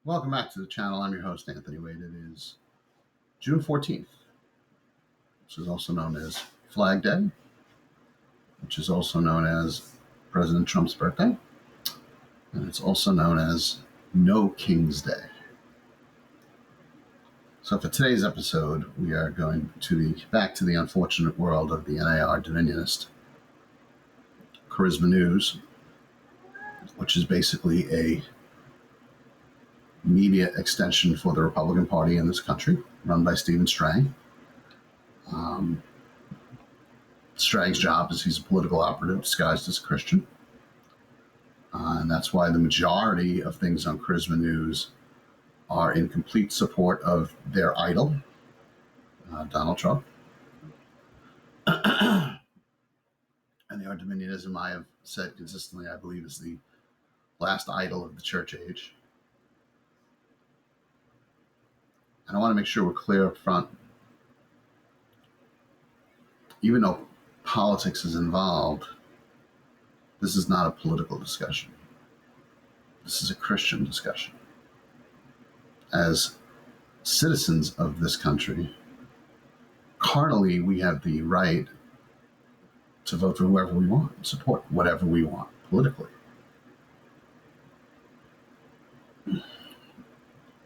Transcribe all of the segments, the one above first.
Welcome back to the channel. I'm your host, Anthony Wade. It is June 14th, which is also known as Flag Day, which is also known as President Trump's birthday, and it's also known as No King's Day. So for today's episode, we are going to back to the unfortunate world of the NAR Dominionist Charisma News, which is basically a media extension for the Republican Party in this country, run by Stephen Strang. Strang's job is he's a political operative disguised as a Christian. And that's why the majority of things on Charisma News are in complete support of their idol, Donald Trump. And the Arminianism, I have said consistently, I believe is the last idol of the church age. And I want to make sure we're clear up front. Even though politics is involved, this is not a political discussion. This is a Christian discussion. As citizens of this country, carnally, we have the right to vote for whoever we want, support whatever we want politically.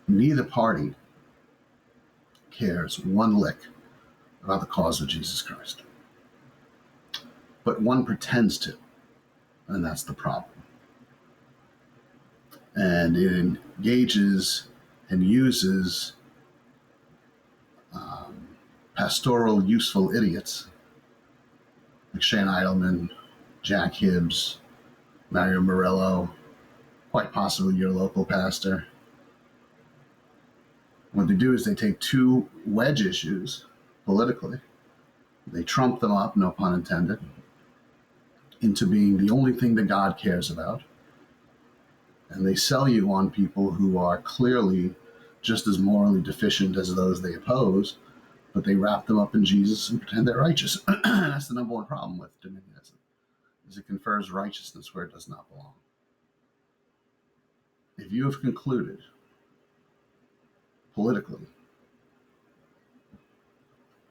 Neither party cares one lick about the cause of Jesus Christ. But one pretends to, and that's the problem. And it engages and uses pastoral, useful idiots like Shane Eidelman, Jack Hibbs, Mario Murillo, quite possibly your local pastor. What they do is they take two wedge issues politically, they trump them up, no pun intended, into being the only thing that God cares about. And they sell you on people who are clearly just as morally deficient as those they oppose, but they wrap them up in Jesus and pretend they're righteous. That's the number one problem with dominionism, is it confers righteousness where it does not belong. If you have concluded politically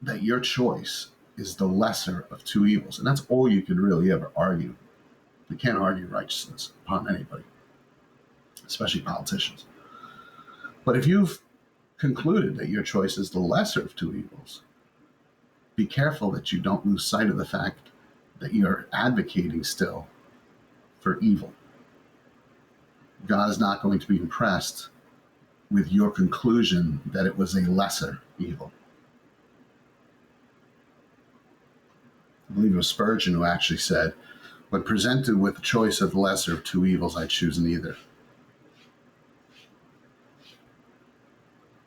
that your choice is the lesser of two evils, and that's all you could really ever argue. You can't argue righteousness upon anybody, especially politicians. But if you've concluded that your choice is the lesser of two evils, be careful that you don't lose sight of the fact that you're advocating still for evil. God is not going to be impressed with your conclusion that it was a lesser evil. I believe it was Spurgeon who actually said, when presented with the choice of the lesser of two evils, I choose neither.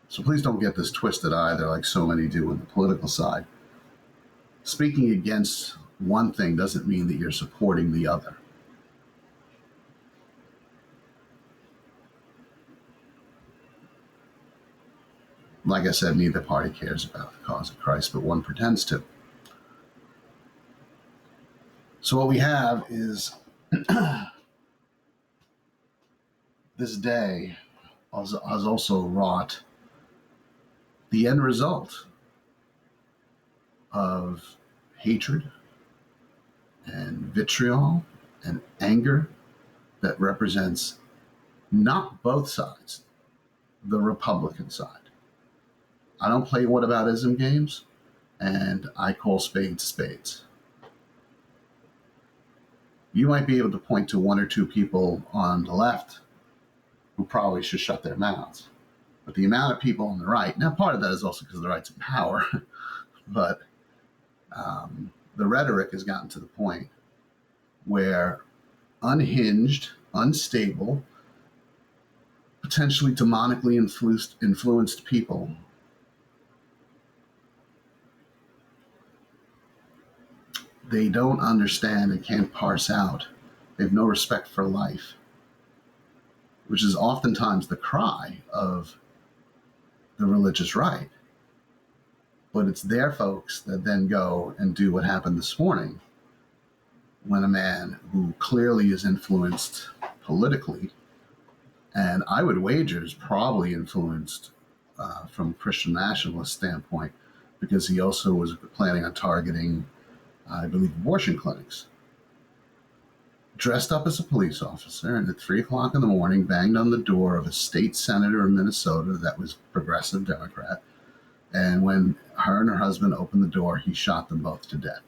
So please don't get this twisted either, like so many do on the political side. Speaking against one thing doesn't mean that you're supporting the other. Like I said, neither party cares about the cause of Christ, but one pretends to. So what we have is this day has also wrought the end result of hatred and vitriol and anger that represents not both sides, the Republican side. I don't play whataboutism games, and I call spades spades. You might be able to point to one or two people on the left who probably should shut their mouths. But the amount of people on the right, now part of that is also because the right's in power, but the rhetoric has gotten to the point where unhinged, unstable, potentially demonically influenced people they don't understand and can't parse out. They have no respect for life, which is oftentimes the cry of the religious right. But it's their folks that then go and do what happened this morning when a man who clearly is influenced politically And I would wager is probably influenced from a Christian nationalist standpoint, because he also was planning on targeting, I believe, abortion clinics. Dressed up as a police officer, and at 3 o'clock in the morning banged on the door of a state senator in Minnesota that was progressive Democrat. And when her and her husband opened the door, he shot them both to death.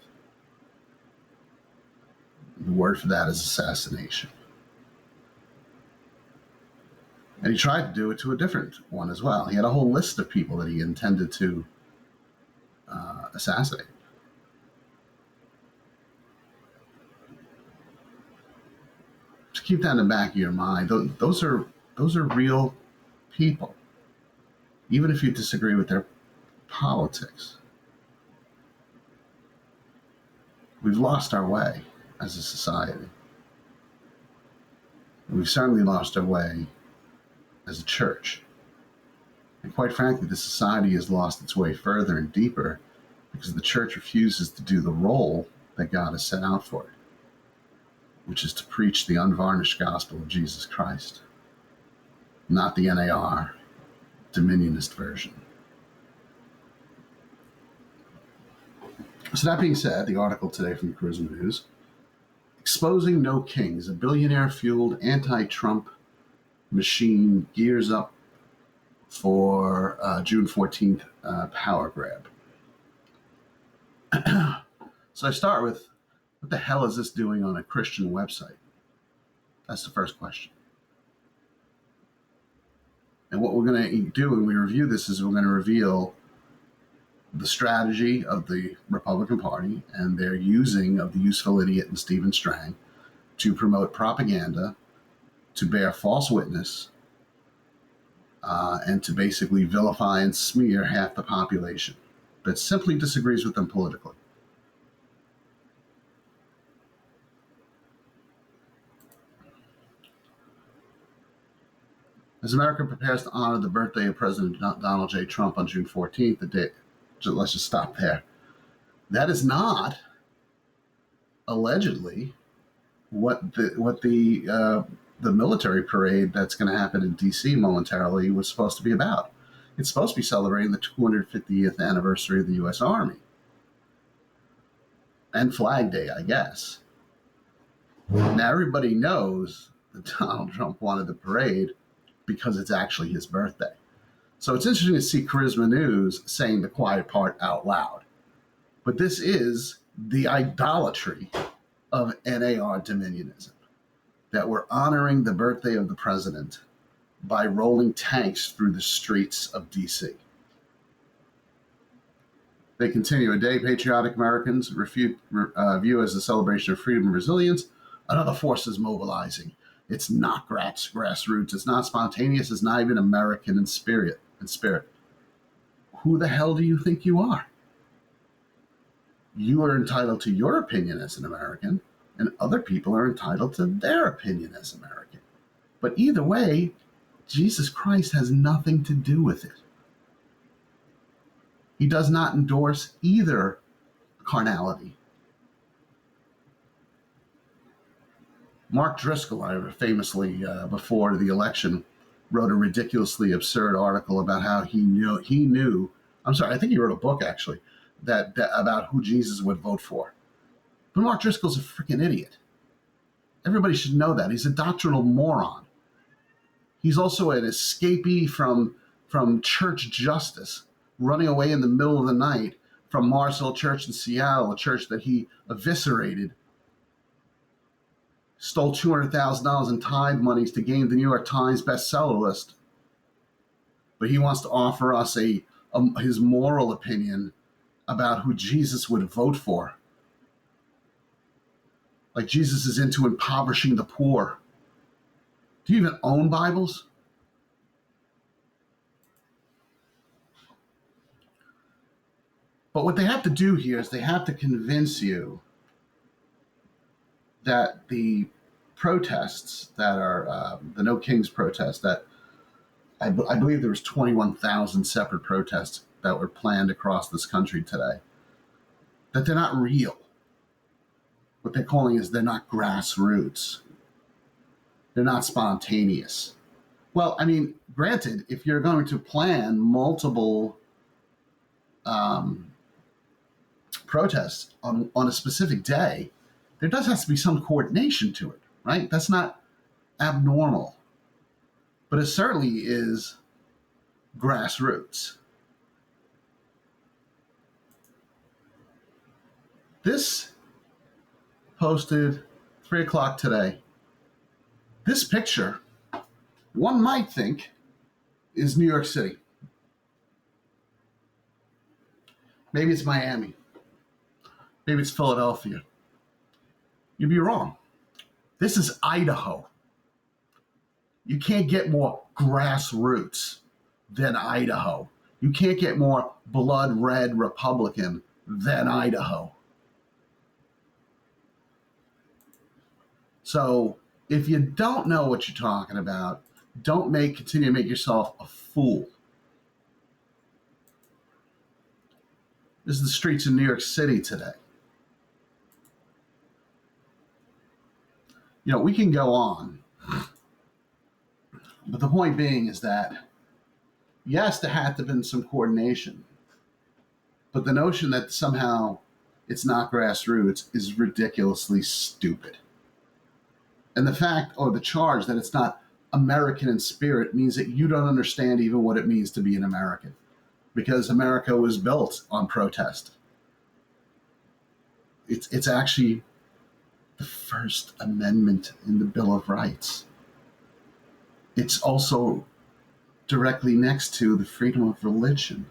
The word for that is assassination. And he tried to do it to a different one as well. He had a whole list of people that he intended to assassinate. Just keep that in the back of your mind. Those are real people, even if you disagree with their politics. We've lost our way as a society. We've certainly lost our way as a church. And quite frankly, the society has lost its way further and deeper because the church refuses to do the role that God has set out for it, which is to preach the unvarnished gospel of Jesus Christ, not the NAR dominionist version. So that being said, the article today from Charisma News, exposing no kings, a billionaire-fueled anti-Trump machine gears up for June 14th power grab. So I start with, what the hell is this doing on a Christian website? That's the first question. And what we're going to do when we review this is we're going to reveal the strategy of the Republican Party and their using of the useful idiot and Stephen Strang to promote propaganda, to bear false witness, and to basically vilify and smear half the population that simply disagrees with them politically. As America prepares to honor the birthday of President Donald J. Trump on June 14th, the day, let's just stop there. That is not allegedly what the military parade that's going to happen in D.C. momentarily was supposed to be about. It's supposed to be celebrating the 250th anniversary of the U.S. Army and Flag Day, I guess. Now everybody knows that Donald Trump wanted the parade because it's actually his birthday. So it's interesting to see Charisma News saying the quiet part out loud. But this is the idolatry of NAR dominionism, that we're honoring the birthday of the president by rolling tanks through the streets of D.C. They continue, a day patriotic Americans view as a celebration of freedom and resilience. Another force is mobilizing. It's not grassroots. It's not spontaneous. It's not even American in spirit. Who the hell do you think you are? You are entitled to your opinion as an American, and other people are entitled to their opinion as American. But either way, Jesus Christ has nothing to do with it. He does not endorse either carnality. Mark Driscoll, famously, before the election, wrote a ridiculously absurd article about how he knew. I'm sorry, I think he wrote a book actually that about who Jesus would vote for. But Mark Driscoll's a freaking idiot. Everybody should know that. He's a doctrinal moron. He's also an escapee from church justice, running away in the middle of the night from Mars Hill Church in Seattle, a church that he eviscerated, stole $200,000 in tithe monies to gain the New York Times bestseller list. But he wants to offer us his moral opinion about who Jesus would vote for. Like Jesus is into impoverishing the poor. Do you even own Bibles? But what they have to do here is they have to convince you that the protests that are the No Kings protests, that I believe there was 21,000 separate protests that were planned across this country today, that they're not real. What they're calling is they're not grassroots. They're not spontaneous. Well, I mean, granted, if you're going to plan multiple um, protests on a specific day, there does have to be some coordination to it, right? That's not abnormal, but it certainly is grassroots. This posted 3 o'clock today. This picture, one might think, is New York City. Maybe it's Miami. Maybe it's Philadelphia. You'd be wrong. This is Idaho. You can't get more grassroots than Idaho. You can't get more blood red Republican than Idaho. So if you don't know what you're talking about, don't continue to make yourself a fool. This is the streets of New York City today. You know, we can go on, but the point being is that, yes, there had to have been some coordination, but the notion that somehow it's not grassroots is ridiculously stupid. And the fact, or the charge, that it's not American in spirit means that you don't understand even what it means to be an American, because America was built on protest. It's actually the First Amendment in the Bill of Rights. It's also directly next to the freedom of religion.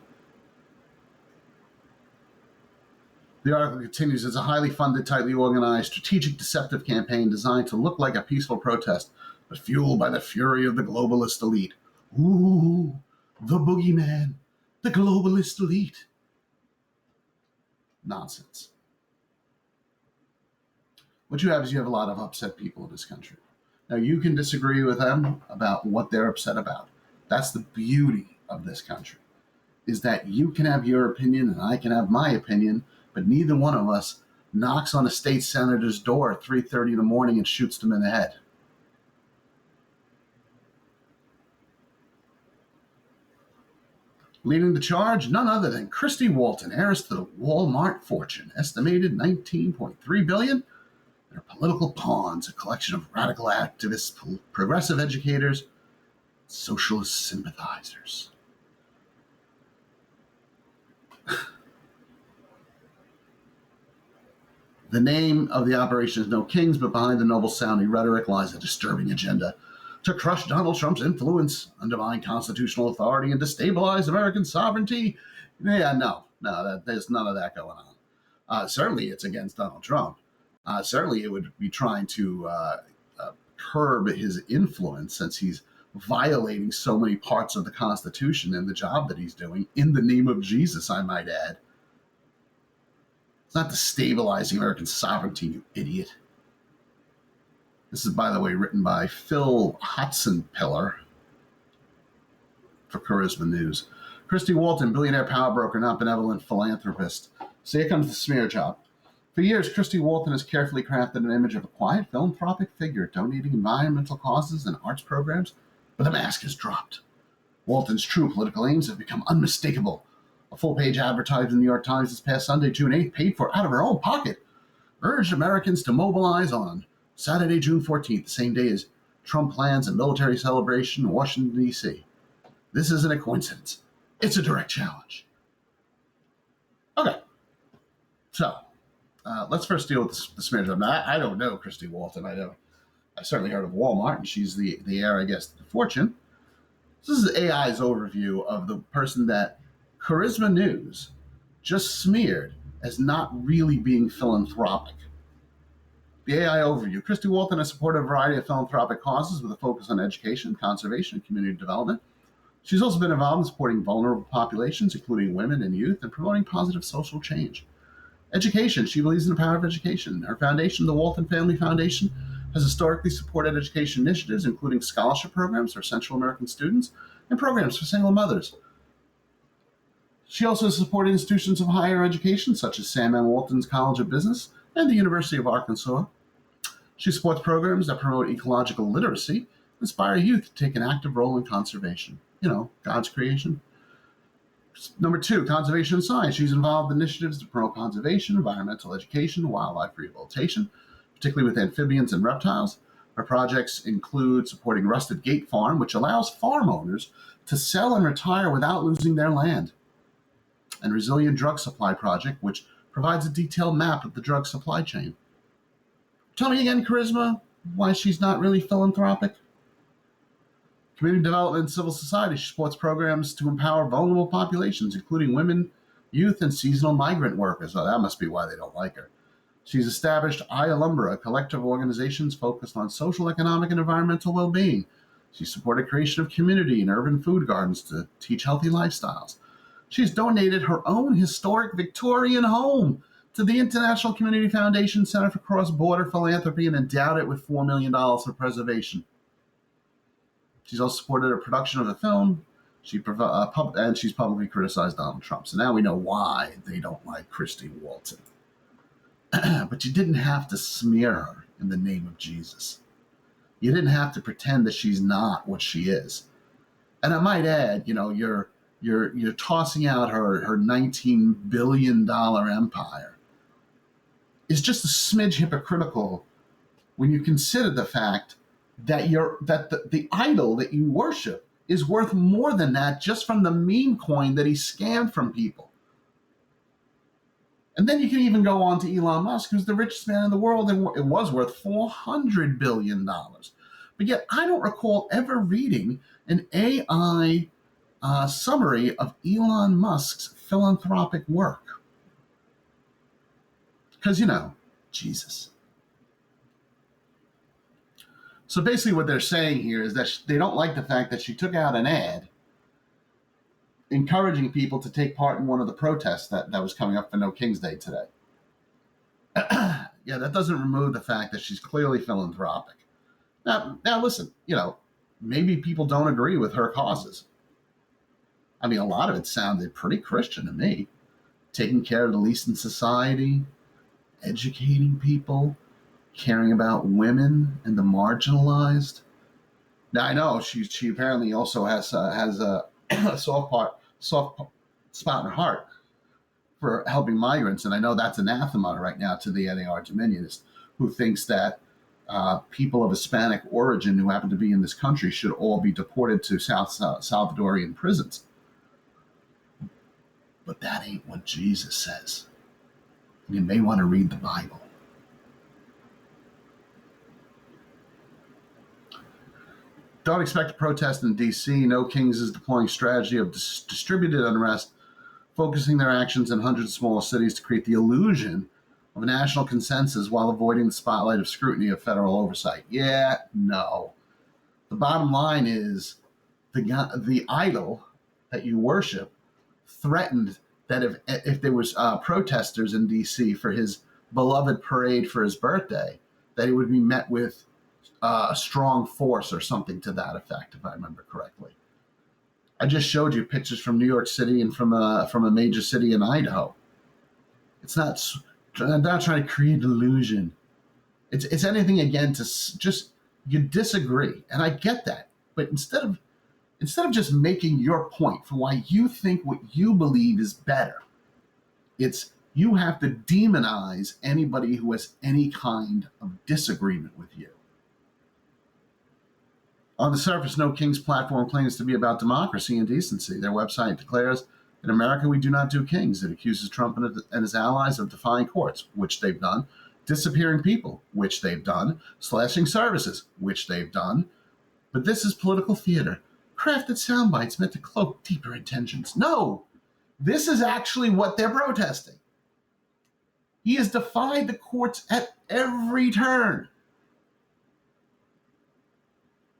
The article continues, it's a highly funded, tightly organized, strategic, deceptive campaign designed to look like a peaceful protest, but fueled by the fury of the globalist elite. Ooh, the boogeyman, the globalist elite. Nonsense. What you have is you have a lot of upset people in this country. Now, you can disagree with them about what they're upset about. That's the beauty of this country, is that you can have your opinion and I can have my opinion, but neither one of us knocks on a state senator's door at 3:30 in the morning and shoots them in the head. Leading the charge, none other than Christy Walton, heiress to the Walmart fortune, estimated $19.3 billion. They're political pawns, a collection of radical activists, progressive educators, socialist sympathizers. The name of the operation is No Kings, but behind the noble-sounding rhetoric lies a disturbing agenda to crush Donald Trump's influence, undermine constitutional authority, and destabilize American sovereignty. Yeah, no, there's none of that going on. Certainly, it's against Donald Trump. Certainly, it would be trying to curb his influence, since he's violating so many parts of the Constitution and the job that he's doing in the name of Jesus, I might add. It's not destabilizing American sovereignty, you idiot. This is, by the way, written by Phil Hotzenpiller for Charisma News. Christy Walton, billionaire power broker, not benevolent philanthropist. So here comes the smear job. For years, Christy Walton has carefully crafted an image of a quiet philanthropic figure donating environmental causes and arts programs, but the mask is dropped. Walton's true political aims have become unmistakable. A full-page advertisement in the New York Times this past Sunday, June 8th, paid for out of her own pocket, urged Americans to mobilize on Saturday, June 14th, the same day as Trump plans a military celebration in Washington, D.C. This isn't a coincidence. It's a direct challenge. Okay. So, let's first deal with the smear job. Now, I don't know Christy Walton. I've certainly heard of Walmart, and she's the heir, I guess, to the fortune. This is AI's overview of the person that Charisma News just smeared as not really being philanthropic. The AI overview. Christy Walton has supported a variety of philanthropic causes with a focus on education, conservation, and community development. She's also been involved in supporting vulnerable populations, including women and youth, and promoting positive social change. Education. She believes in the power of education. Her foundation, the Walton Family Foundation, has historically supported education initiatives, including scholarship programs for Central American students and programs for single mothers. She also has supported institutions of higher education, such as Sam M. Walton's College of Business and the University of Arkansas. She supports programs that promote ecological literacy inspire youth to take an active role in conservation. God's creation. Number 2, conservation science. She's involved in initiatives to promote conservation, environmental education, wildlife rehabilitation, particularly with amphibians and reptiles. Her projects include supporting Rusted Gate Farm, which allows farm owners to sell and retire without losing their land, and Resilient Drug Supply Project, which provides a detailed map of the drug supply chain. Tell me again, Charisma, why she's not really philanthropic? Community development and civil society. She supports programs to empower vulnerable populations, including women, youth, and seasonal migrant workers. Oh, that must be why they don't like her. She's established Ayalumbra, a collective of organizations focused on social, economic, and environmental well-being. She supported creation of community and urban food gardens to teach healthy lifestyles. She's donated her own historic Victorian home to the International Community Foundation Center for Cross-Border Philanthropy and endowed it with $4 million for preservation. She's also supported a production of the film. And she's publicly criticized Donald Trump. So now we know why they don't like Christy Walton. But you didn't have to smear her in the name of Jesus. You didn't have to pretend that she's not what she is. And I might add, you're tossing out her $19 billion empire. Is just a smidge hypocritical when you consider the fact that the idol that you worship is worth more than that just from the meme coin that he scammed from people. And then you can even go on to Elon Musk, who's the richest man in the world, and it was worth $400 billion. But yet I don't recall ever reading an AI summary of Elon Musk's philanthropic work. Because, Jesus. So basically what they're saying here is that they don't like the fact that she took out an ad encouraging people to take part in one of the protests that was coming up for No King's Day today. Yeah, that doesn't remove the fact that she's clearly philanthropic. Now listen, maybe people don't agree with her causes. I mean, a lot of it sounded pretty Christian to me. Taking care of the least in society, educating people, caring about women and the marginalized. Now I know she apparently also has a soft spot in her heart for helping migrants, and I know that's anathema right now to the NAR Dominionist, who thinks that people of Hispanic origin who happen to be in this country should all be deported to Salvadorian prisons. But that ain't what Jesus says. You may want to read the Bible. Don't expect a protest in D.C. No Kings is deploying strategy of distributed unrest, focusing their actions in hundreds of smaller cities to create the illusion of a national consensus while avoiding the spotlight of scrutiny of federal oversight. Yeah, no. The bottom line is the idol that you worship threatened that if there was protesters in D.C. for his beloved parade for his birthday, that he would be met with a strong force or something to that effect, if I remember correctly. I just showed you pictures from New York City and from a major city in Idaho. It's not trying to create illusion. It's anything again to just you disagree, and I get that. But instead of just making your point for why you think what you believe is better, it's you have to demonize anybody who has any kind of disagreement with you. On the surface, No King's platform claims to be about democracy and decency. Their website declares, in America, we do not do kings. It accuses Trump and his allies of defying courts, which they've done, disappearing people, which they've done, slashing services, which they've done. But this is political theater, crafted sound bites meant to cloak deeper intentions. No, this is actually what they're protesting. He has defied the courts at every turn.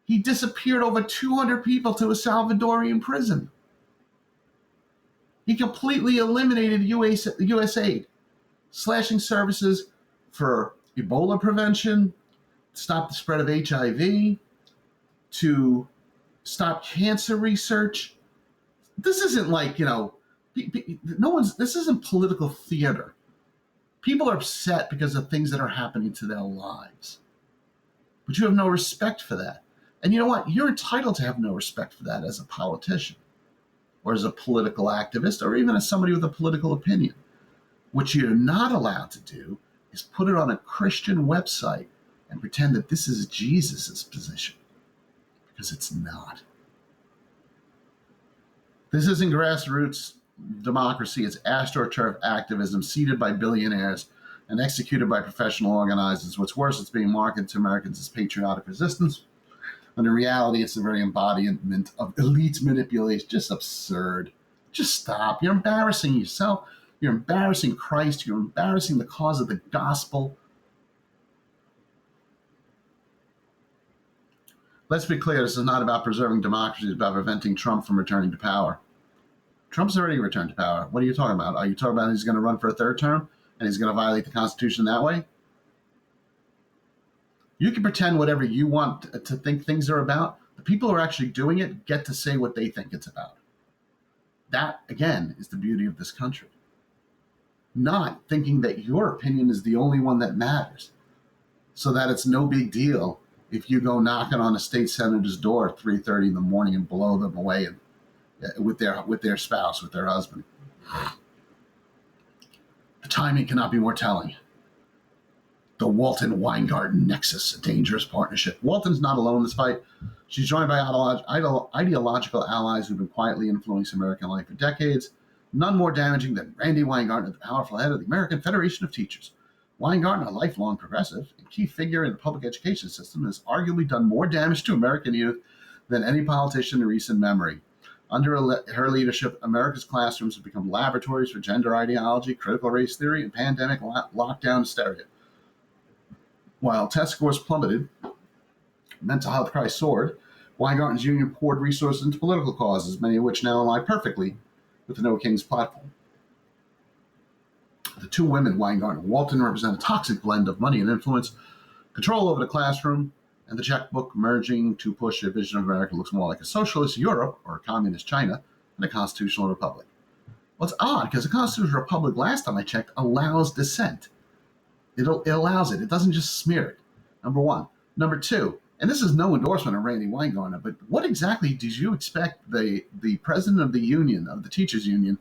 He disappeared over 200 people to a Salvadorian prison. He completely eliminated USAID, slashing services for Ebola prevention, to stop the spread of HIV, to stop cancer research. This isn't like, this isn't political theater. People are upset because of things that are happening to their lives. But you have no respect for that. And you know what? You're entitled to have no respect for that as a politician or as a political activist or even as somebody with a political opinion. What you're not allowed to do is put it on a Christian website and pretend that this is Jesus's position, because it's not. This isn't grassroots democracy. It's astroturf activism seeded by billionaires and executed by professional organizers. What's worse, it's being marketed to Americans as patriotic resistance. When in reality, it's the very embodiment of elite manipulation. Just absurd. Just stop. You're embarrassing yourself. You're embarrassing Christ. You're embarrassing the cause of the gospel. Let's be clear, this is not about preserving democracy. It's about preventing Trump from returning to power. Trump's already returned to power. What are you talking about? Are you talking about he's going to run for a third term and he's going to violate the Constitution that way? You can pretend whatever you want to think things are about. The people who are actually doing it get to say what they think it's about. That, again, is the beauty of this country. Not thinking that your opinion is the only one that matters, so that it's no big deal if you go knocking on a state senator's door at 3:30 in the morning and blow them away with their spouse, with their husband. The timing cannot be more telling. The Walton-Weingarten nexus, a dangerous partnership. Walton's not alone in this fight. She's joined by ideological allies who've been quietly influencing American life for decades. None more damaging than Randy Weingarten, the powerful head of the American Federation of Teachers. Weingarten, a lifelong progressive and key figure in the public education system, has arguably done more damage to American youth than any politician in recent memory. Under her leadership, America's classrooms have become laboratories for gender ideology, critical race theory, and pandemic lockdown hysteria. While test scores plummeted, mental health crisis soared, Weingarten's union poured resources into political causes, many of which now align perfectly with the No Kings platform. The two women, Weingarten and Walton, represent a toxic blend of money and influence, control over the classroom, and the checkbook, merging to push a vision of America looks more like a socialist Europe or a communist China than a constitutional republic. Well, it's odd because a constitutional republic, last time I checked, allows dissent. It allows it. It doesn't just smear it, number one. Number two, and this is no endorsement of Randy Weingarten, but what exactly did you expect the president of the union, of the teachers union,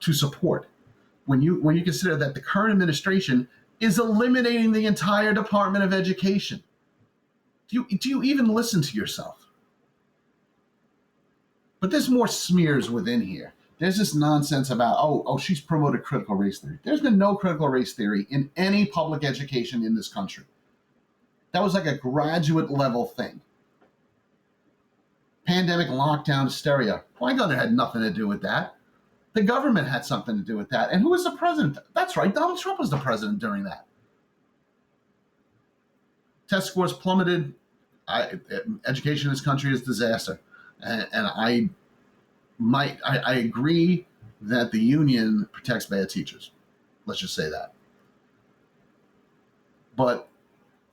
to support when you consider that the current administration is eliminating the entire Department of Education? Do you even listen to yourself? But there's more smears within here. There's this nonsense about, oh, she's promoted critical race theory. There's been no critical race theory in any public education in this country. That was like a graduate level thing. Pandemic lockdown hysteria. Weingarten had nothing to do with that. The government had something to do with that. And who was the president? That's right, Donald Trump was the president during that. Test scores plummeted. Education in this country is a disaster. And I agree that the union protects bad teachers. Let's just say that. But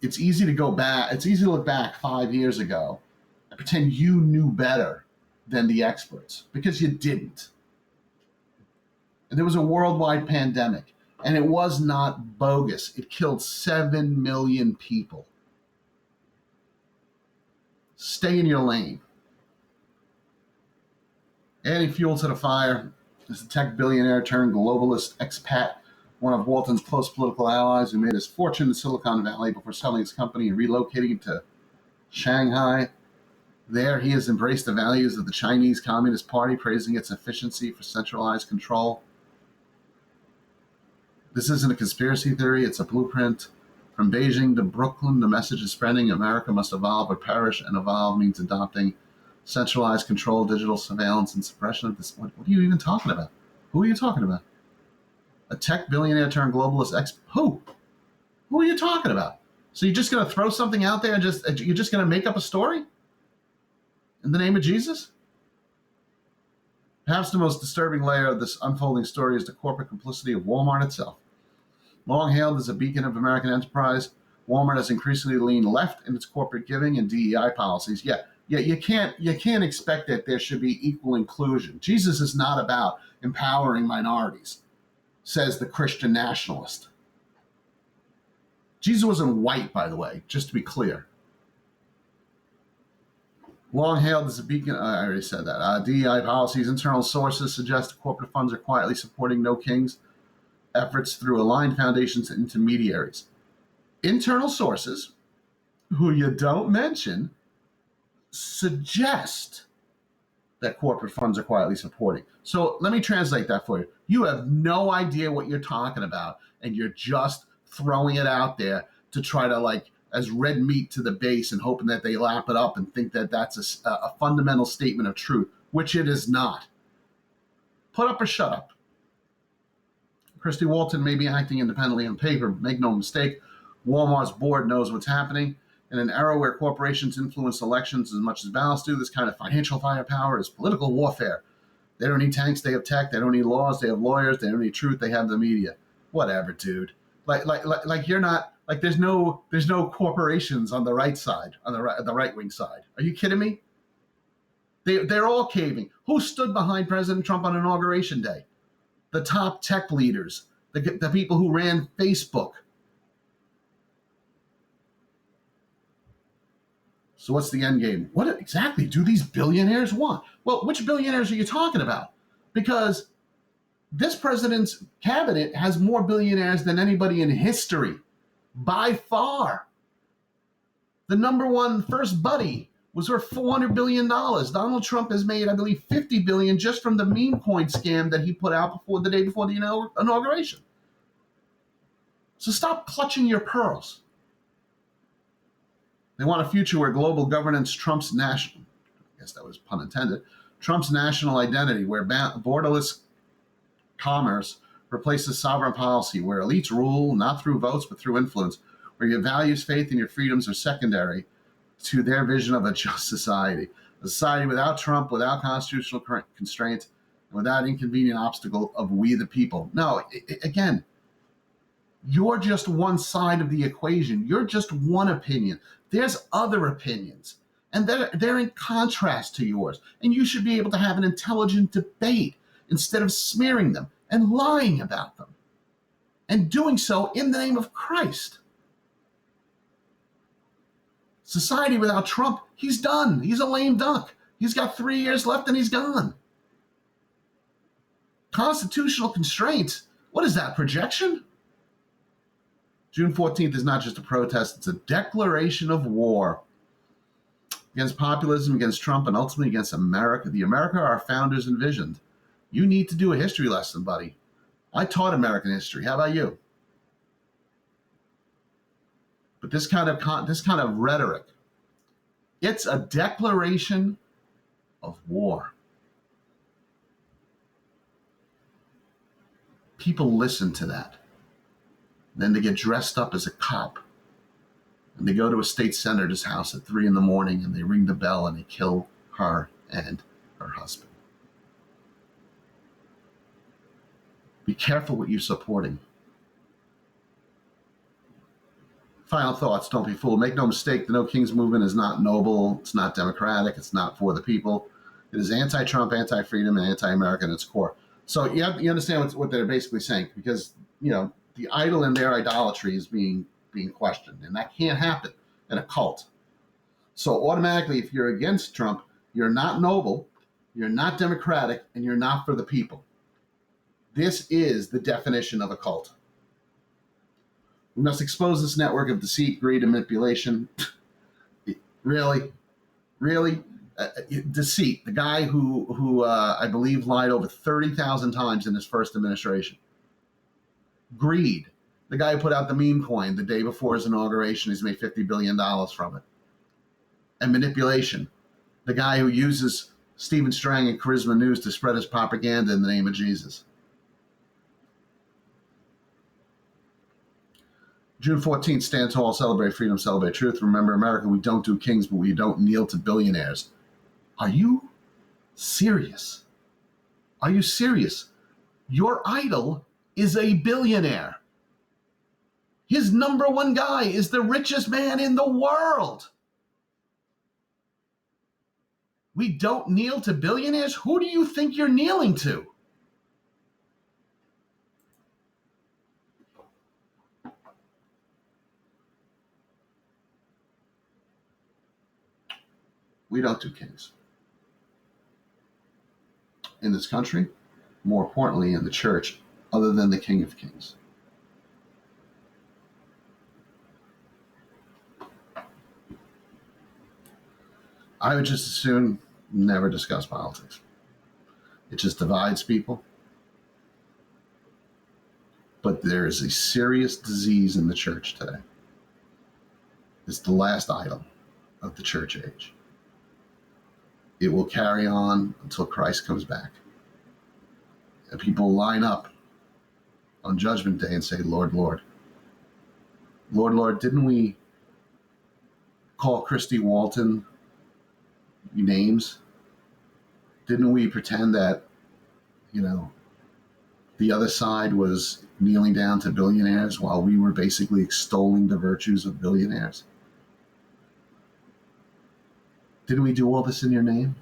it's easy to go back. It's easy to look back 5 years ago and pretend you knew better than the experts, because you didn't. And there was a worldwide pandemic, and it was not bogus. It killed 7 million people. Stay in your lane. Adding fuel to the fire is the tech billionaire turned globalist expat, one of Walton's close political allies who made his fortune in Silicon Valley before selling his company and relocating to Shanghai. There, he has embraced the values of the Chinese Communist Party, praising its efficiency for centralized control. This isn't a conspiracy theory, it's a blueprint. From Beijing to Brooklyn, the message is spreading: America must evolve or perish, and evolve means adopting centralized control, digital surveillance, and suppression of this. What are you even talking about? Who are you talking about? A tech billionaire turned globalist Who? Who are you talking about? So you're just going to throw something out there and you're just going to make up a story in the name of Jesus? Perhaps the most disturbing layer of this unfolding story is the corporate complicity of Walmart itself. Long hailed as a beacon of American enterprise, Walmart has increasingly leaned left in its corporate giving and DEI policies. Yeah, you can't expect that there should be equal inclusion. Jesus is not about empowering minorities, says the Christian nationalist. Jesus wasn't white, by the way, just to be clear. Long hailed as a beacon. I already said that. DEI policies, internal sources suggest corporate funds are quietly supporting No Kings efforts through aligned foundations and intermediaries. Internal sources, who you don't mention, suggest that corporate funds are quietly supporting. So let me translate that for you. You have no idea what you're talking about, and you're just throwing it out there to try to, like, as red meat to the base and hoping that they lap it up and think that that's a fundamental statement of truth, which it is not. Put up or shut up. Christy Walton may be acting independently on paper, but make no mistake, Walmart's board knows what's happening. In an era where corporations influence elections as much as ballots do, this kind of financial firepower is political warfare. They don't need tanks, they have tech. They don't need laws, they have lawyers. They don't need truth, they have the media. Whatever, dude. Like you're not like there's no corporations on the right side, on the right wing side. Are you kidding me? They're all caving. Who stood behind President Trump on Inauguration Day? The top tech leaders, the people who ran Facebook. So what's the end game? What exactly do these billionaires want? Well, which billionaires are you talking about? Because this president's cabinet has more billionaires than anybody in history, by far. The number one first buddy was worth $400 billion. Donald Trump has made, I believe, $50 billion just from the meme coin scam that he put out the day before the inauguration. So stop clutching your pearls. They want a future where global governance trumps national, I guess that was pun intended, trumps national identity, where borderless commerce replaces sovereign policy, where elites rule not through votes but through influence, where your values, faith, and your freedoms are secondary to their vision of a just society. A society without Trump, without constitutional constraints, and without inconvenient obstacle of we the people. No, again, you're just one side of the equation. You're just one opinion. There's other opinions, and they're in contrast to yours. And you should be able to have an intelligent debate instead of smearing them and lying about them, and doing so in the name of Christ. Society without Trump, he's done. He's a lame duck. He's got 3 years left and he's gone. Constitutional constraints, what is that, projection? June 14th is not just a protest, it's a declaration of war against populism, against Trump, and ultimately against America, the America our founders envisioned. You need to do a history lesson, buddy. I taught American history. How about you? But this kind of rhetoric, it's a declaration of war. People listen to that. Then they get dressed up as a cop. And they go to a state senator's house at 3 a.m. and they ring the bell and they kill her and her husband. Be careful what you're supporting. Final thoughts, don't be fooled. Make no mistake, the No Kings movement is not noble, it's not democratic, it's not for the people. It is anti-Trump, anti-freedom, and anti-American at its core. So you understand what they're basically saying, because the idol in their idolatry is being questioned, and that can't happen in a cult. So automatically, if you're against Trump, you're not noble, you're not democratic, and you're not for the people. This is the definition of a cult. We must expose this network of deceit, greed, and manipulation. Really? Deceit. The guy who I believe lied over 30,000 times in his first administration. Greed. The guy who put out the meme coin the day before his inauguration, he's made $50 billion from it. And manipulation. The guy who uses Stephen Strang and Charisma News to spread his propaganda in the name of Jesus. June 14th, stand tall, celebrate freedom, celebrate truth. Remember, America, we don't do kings, but we don't kneel to billionaires. Are you serious? Are you serious? Your idol is a billionaire. His number one guy is the richest man in the world. We don't kneel to billionaires? Who do you think you're kneeling to? We don't do kings. In this country, more importantly in the church, other than the King of Kings. I would just as soon never discuss politics. It just divides people. But there is a serious disease in the church today. It's the last idol of the church age. It will carry on until Christ comes back. And people line up on Judgment Day and say, Lord, Lord. Lord, Lord, didn't we call Christy Walton names? Didn't we pretend that, the other side was kneeling down to billionaires while we were basically extolling the virtues of billionaires? Didn't we do all this in your name?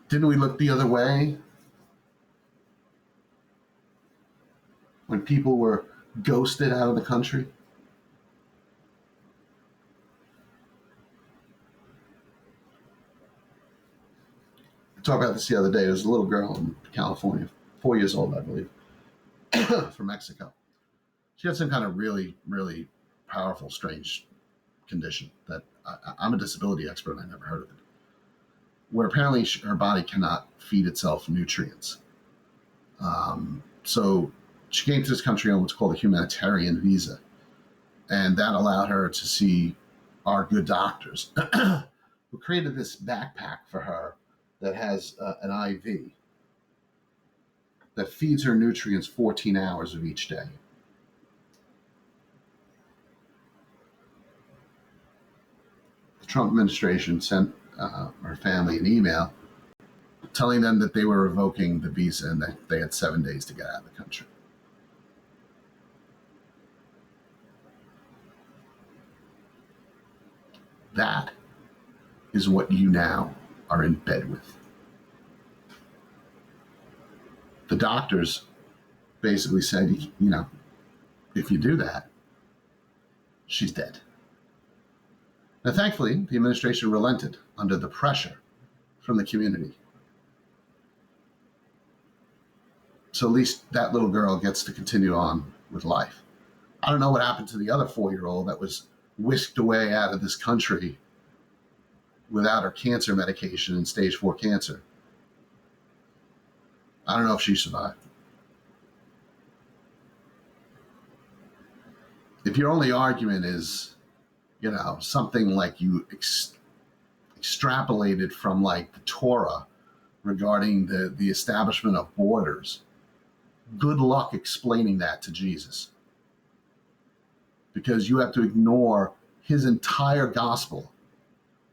Didn't we look the other way when people were ghosted out of the country? I talked about this the other day. There's a little girl in California, 4 years old, I believe, from Mexico. She had some kind of really, really powerful, strange condition that I'm a disability expert and I never heard of it, where apparently her body cannot feed itself nutrients. So she came to this country on what's called a humanitarian visa, and that allowed her to see our good doctors who created this backpack for her that has an IV that feeds her nutrients 14 hours of each day. The Trump administration sent her family an email telling them that they were revoking the visa and that they had 7 days to get out of the country. That is what you now are in bed with. The doctors basically said, if you do that, she's dead. Now, thankfully, the administration relented under the pressure from the community. So at least that little girl gets to continue on with life. I don't know what happened to the other 4-year-old that was whisked away out of this country without her cancer medication and stage 4 cancer. I don't know if she survived. If your only argument is, something like you extrapolated from like the Torah regarding the establishment of borders, good luck explaining that to Jesus. Because you have to ignore his entire gospel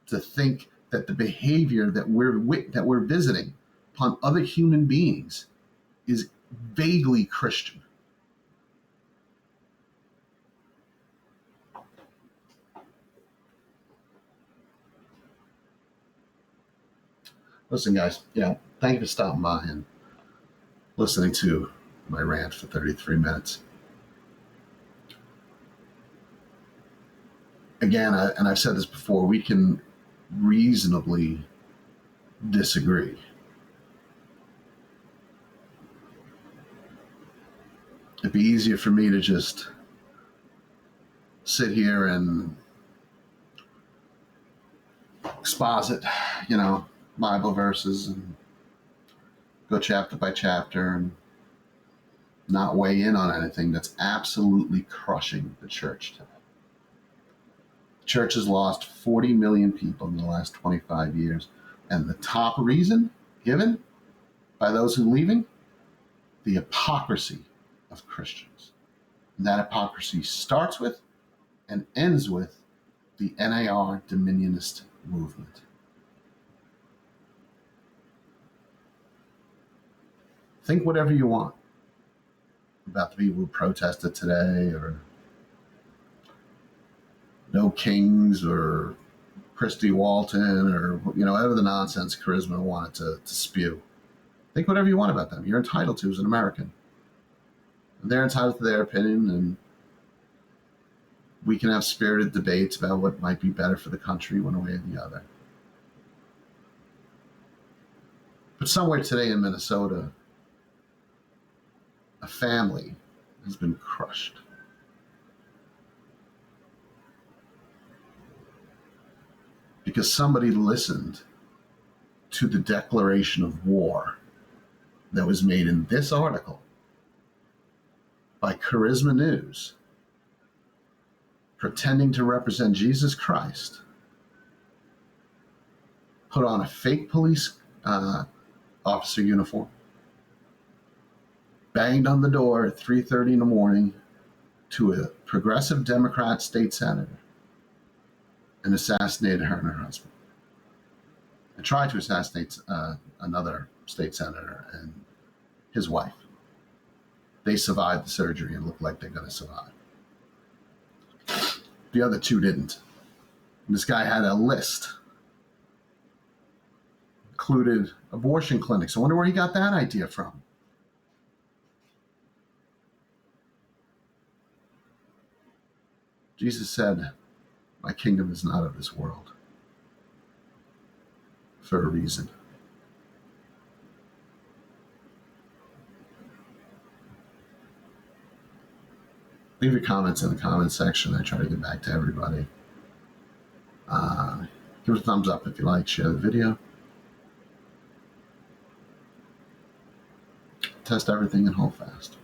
to think that the behavior that we're visiting upon other human beings is vaguely Christian. Listen, guys, thank you for stopping by and listening to my rant for 33 minutes. Again, and I've said this before, we can reasonably disagree. It'd be easier for me to just sit here and exposit, Bible verses and go chapter by chapter and not weigh in on anything that's absolutely crushing the church today. The church has lost 40 million people in the last 25 years. And the top reason given by those who are leaving, the hypocrisy of Christians. And that hypocrisy starts with and ends with the NAR Dominionist movement. Think whatever you want about the people who protested today, or no kings, or Christy Walton, or whatever the nonsense Charisma wanted to spew. Think whatever you want about them. You're entitled to as an American. They're entitled to their opinion, and We can have spirited debates about what might be better for the country one way or the other. But somewhere today in Minnesota, a family has been crushed. Because somebody listened to the declaration of war that was made in this article by Charisma News, pretending to represent Jesus Christ, put on a fake police officer uniform, banged on the door at 3:30 in the morning to a progressive Democrat state senator, and assassinated her and her husband. And tried to assassinate another state senator and his wife. They survived the surgery and look like they're going to survive. The other two didn't. And this guy had a list, included abortion clinics. I wonder where he got that idea from. Jesus said, "My kingdom is not of this world," for a reason. Leave your comments in the comments section. I try to get back to everybody. Give it a thumbs up if you like. Share the video. Test everything and hold fast.